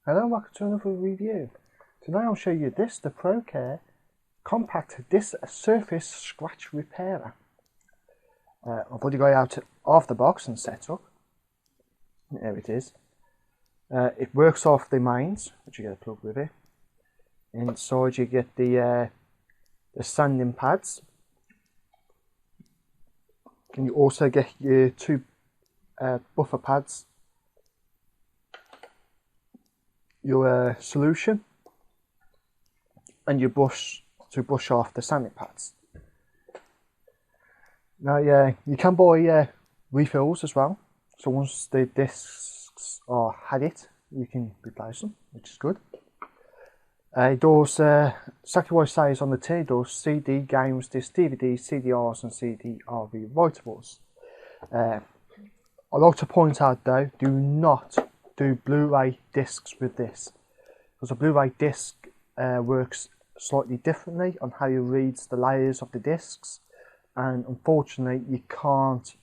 Hello, welcome to another review. Today I'll show you this, the Procare Compact Disc Surface Scratch Repairer. I've already got it out of the box and set up. There it is. It works off the mains, which you get a plug with it. Inside you get the sanding pads. And you also get your two buffer pads, your solution, and your brush to brush off the sanding pads. Now, you can buy refills as well. So once the discs are had it, you can replace them, which is good. It does exactly what it says on the tin. It does CD, games, disc, DVD, CDRs, and CDRV writables. I'd like to point out though, do not do Blu-ray discs with this, because a Blu-ray disc works slightly differently on how you read the layers of the discs, and unfortunately you can't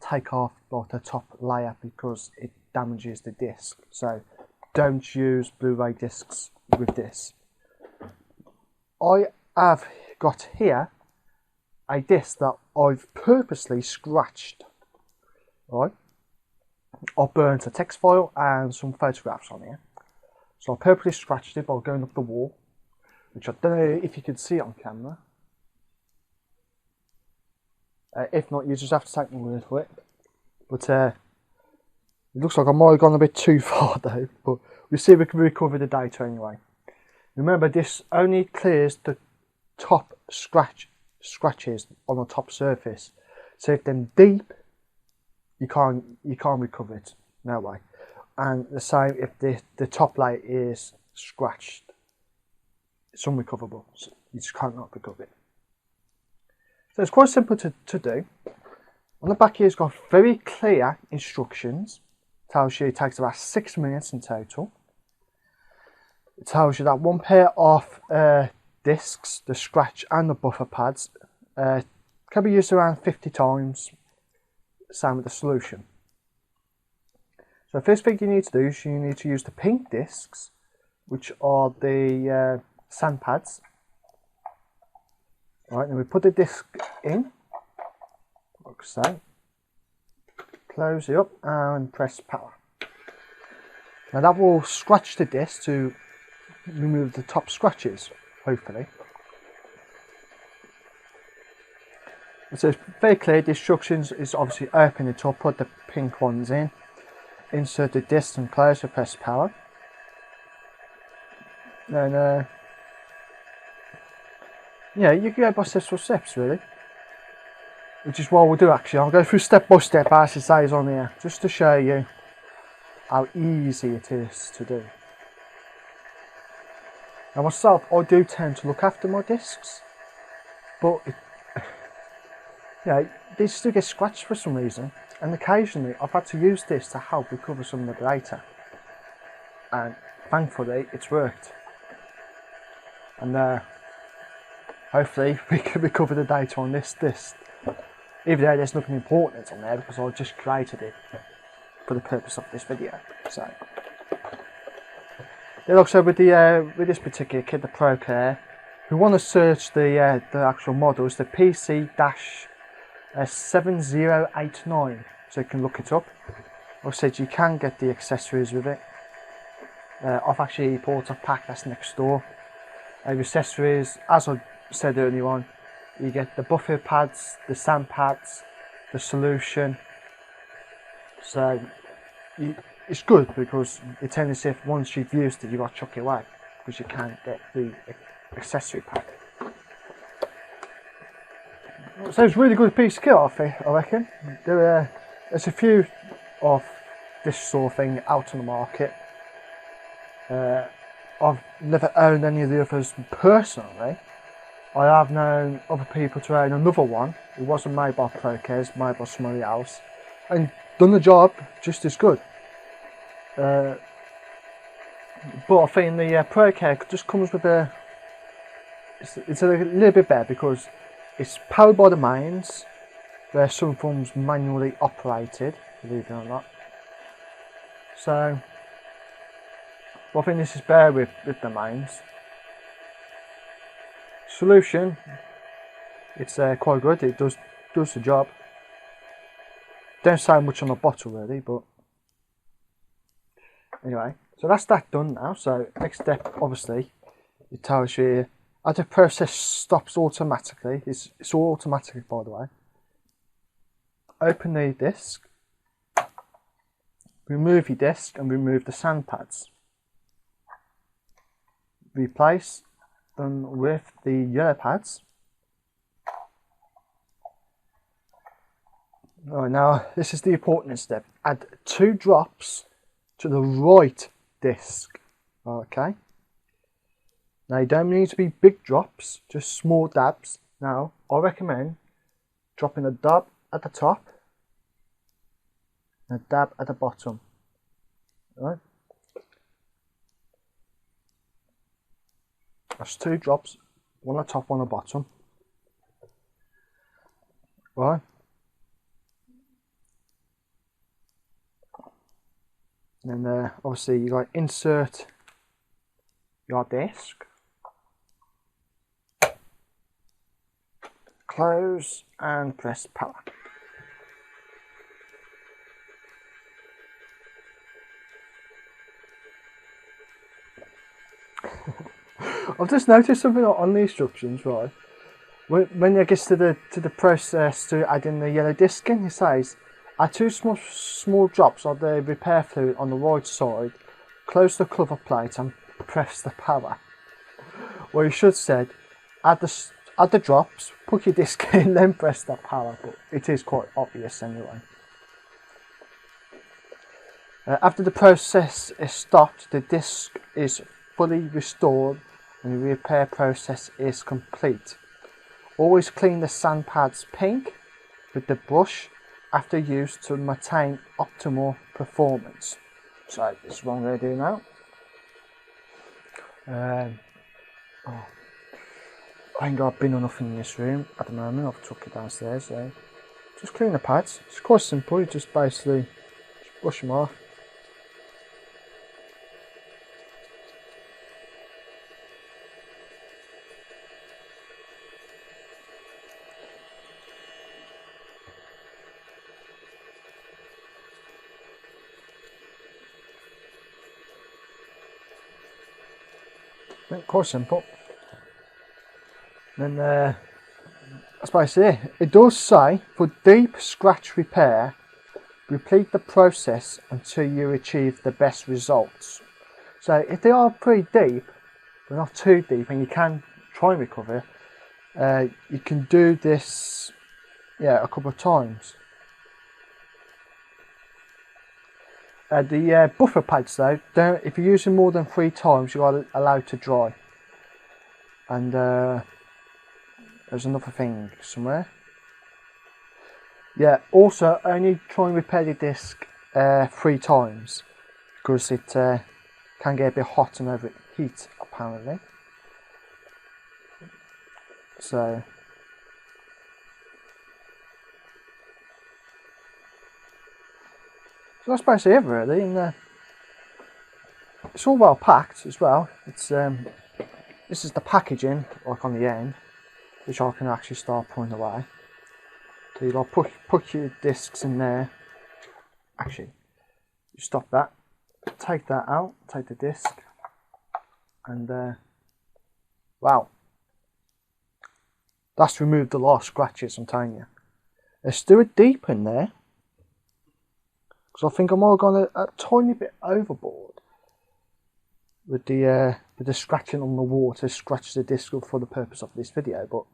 take off like the top layer because it damages the disc. So don't use Blu-ray discs with this. I have got here a disc that I've purposely scratched. Right, I've burnt a text file and some photographs on here. So I purposely scratched it by going up the wall, which I don't know if you can see on camera. If not, you just have to take my word for it. But it looks like I might have gone a bit too far though, but we'll see if we can recover the data anyway. Remember, this only clears the top scratches on the top surface. So if they're deep, you can't recover it, no way. And the same if the top layer is scratched, it's unrecoverable, so you just cannot recover it. So it's quite simple to do. On the back here, it's got very clear instructions. It tells you it takes about 6 minutes in total. It tells you that one pair of discs, the scratch and the buffer pads, can be used around 50 times. Same with the solution. So first thing you need to do is you need to use the pink discs, which are the sand pads. Right, then we put the disc in, like so, close it up and press power. Now that will scratch the disc to remove the top scratches, hopefully. So it's very clear, the instructions is obviously open it up, put the pink ones in, insert the disc and close and press power. Then yeah, you can go by steps really, which is what we'll do actually. I'll go through step by step as it says on here, just to show you how easy it is to do. Now myself, I do tend to look after my discs, but they still get scratched for some reason, and occasionally I've had to use this to help recover some of the data, and thankfully it's worked. And hopefully we can recover the data on this disc, even though there's nothing important on there because I just created it for the purpose of this video. So then also with this particular kit, the Procare, we want to search the actual models, the PC-7089, so you can look it up. Like I said, you can get the accessories with it. I've actually bought a pack that's next door. The accessories, as I said earlier on, you get the buffer pads, the sand pads, the solution. So it's good because it tends to, if once you've used it, you've got to chuck it away because you can't get the accessory pack. So it's a really good piece of kit, I reckon. There's a few of this sort of thing out on the market. I've never owned any of the others personally. I have known other people to own another one. It wasn't made by Procare, it's made by somebody else, and done the job just as good. But I think the Procare just comes with it's a little bit better because it's powered by the mains, where some forms manually operated, believe it or not. So But I think this is better with the mains. Solution, it's quite good. It does the job. Don't say much on the bottle really, but anyway. So that's that done now. So next step, obviously, it tells you how the process stops automatically. It's all automatic, by the way. Open the disc, remove your disc and remove the sand pads. Replace them with the yellow pads. Alright, now this is the important step. Add 2 drops to the right disc. Okay. Now you don't need to be big drops, just small dabs. Now I recommend dropping a dab at the top and a dab at the bottom. Right. That's 2 drops, one at the top, one at the bottom. Right. And then obviously you got to insert your disc, close and press power. I've just noticed something on the instructions, right? When it gets to the process to add in the yellow disc in, it says add 2 small drops of the repair fluid on the right side, close the cover plate and press the power. Well, you should have said add the drops, put your disc in, then press the power, but it is quite obvious anyway. After the process is stopped, the disc is fully restored and the repair process is complete. Always clean the sand pads pink with the brush after use to maintain optimal performance. So this is what I'm going to do now. I ain't got a bin or nothing in this room at the moment. I've took it downstairs. So just clean the pads. It's quite simple. You just basically brush them off. Quite simple. Then that's basically it. It does say for deep scratch repair, repeat the process until you achieve the best results. So if they are pretty deep, but not too deep, and you can try and recover, you can do this, a couple of times. The buffer pads though, if you're using more than 3 times, you are allowed to dry. And there's another thing somewhere. Yeah, also only try and repair the disc 3 times because it can get a bit hot and overheat apparently. So that's basically it really, and it's all well packed as well. It's this is the packaging, like on the end, which I can actually start putting away. So you'll put your discs in there. Actually, you stop that, take that out, take the disc, and wow, that's removed a lot of scratches, I'm telling you. Let's do it deep in there. I think I might have gone a tiny bit overboard with the scratching on the wall to scratch the disc for the purpose of this video, but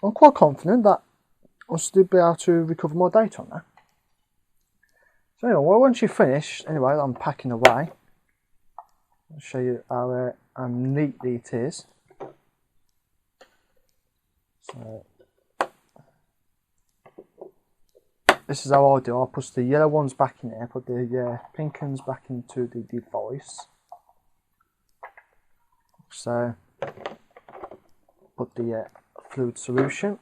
I'm quite confident that I'll still be able to recover more data on that. So anyway, once you're finished, anyway, I'm packing away. I'll show you how neatly it is. So this is how I do. I'll put the yellow ones back in there, put the pink ones back into the device. So put the fluid solution.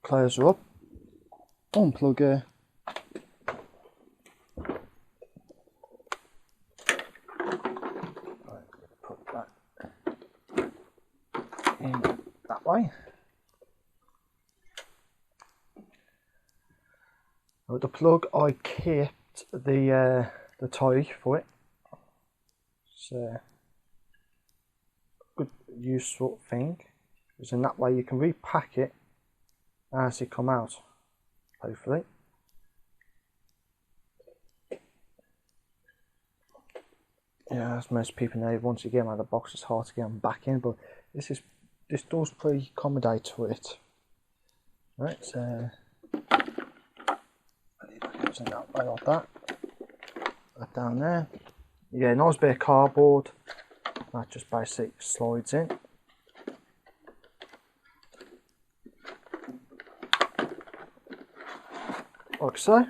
Close her up. Unplug her. With the plug, I kept the tie for it. It's a good useful thing, because in that way you can repack it as it come out, hopefully. Yeah, as most people know, once you get them out of the box, it's hard to get them back in, but this does pretty accommodate to it. Right, so that way like that. That down there. Yeah, nice bit of cardboard. That just basically slides in. Like so.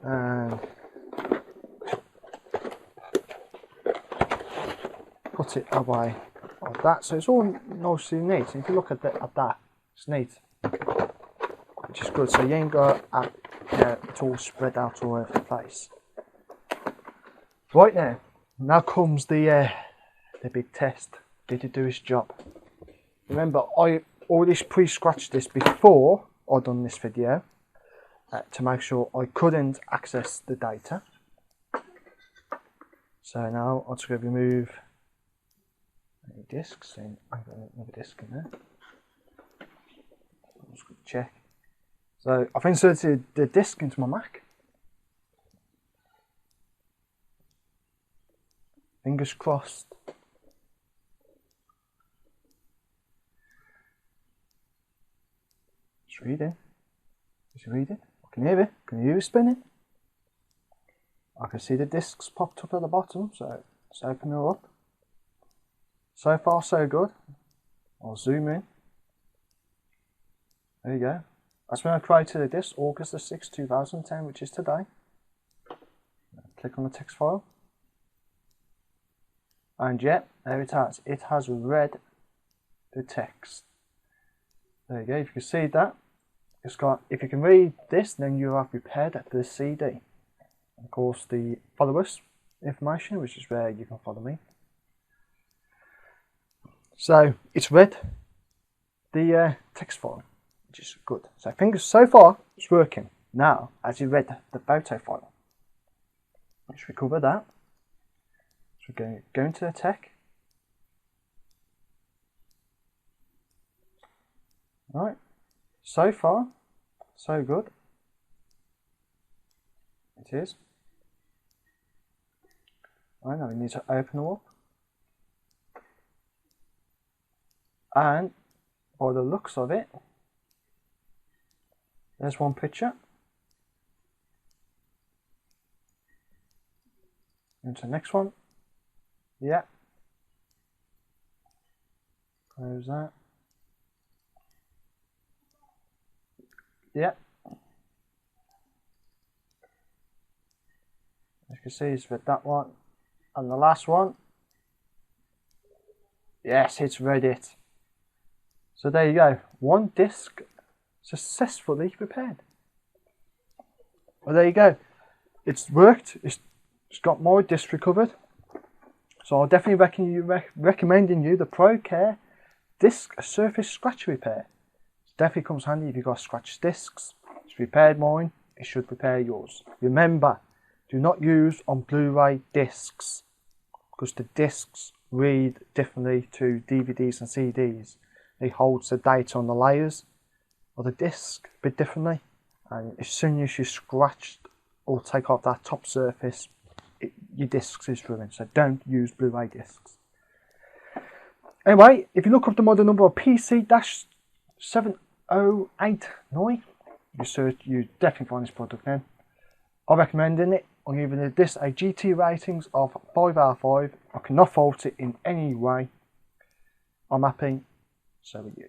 And put it away like that. So it's all nicely neat. And if you look at that, it's neat. Which is good. So you ain't got it all spread out all over the place. Right now comes the big test. Did it do its job? Remember, I already pre-scratched this before I done this video to make sure I couldn't access the data. So now I'm just going to remove any discs, and I've got another disc in there. I'm just going to check. So I've inserted the disc into my Mac. Fingers crossed. It's reading. Is it reading? I can hear it. Can you hear it spinning? I can see the discs popped up at the bottom, so let's open her up. So far so good. I'll zoom in. There you go. That's when I created the disc, August the 6th, 2010, which is today. Click on the text file. And yep, there it has. It has read the text. There you go. If you can see that, it's got. If you can read this, then you have prepared the CD. And of course, the follow us information, which is where you can follow me. So it's read the text file, which is good. So fingers so far it's working. Now, as you read the photo file, let's recover that. So we're go into the tech. Right. So far, so good. It is. Right, now we need to open them up. And by the looks of it, there's one picture. Into the next one. Yeah. Close that. Yeah. As you can see, it's read that one. And the last one. Yes, it's read it. So there you go. One disc successfully repaired. Well, there you go. It's worked. It's got more discs recovered. So I'll definitely recommending you the Procare Disc Surface Scratch Repair. It definitely comes handy if you've got scratched discs. It's repaired mine. It should repair yours. Remember, do not use on Blu-ray discs, because the discs read differently to DVDs and CDs. It holds the data on the layers of the disc a bit differently, and as soon as you scratch or take off that top surface, your discs is ruined. So don't use Blu-ray discs. Anyway, if you look up the model number of PC-7089, you definitely find this product then. I'm recommending it. I'm giving this a GT ratings of 5 out of 5. I cannot fault it in any way. I'm happy. So are you.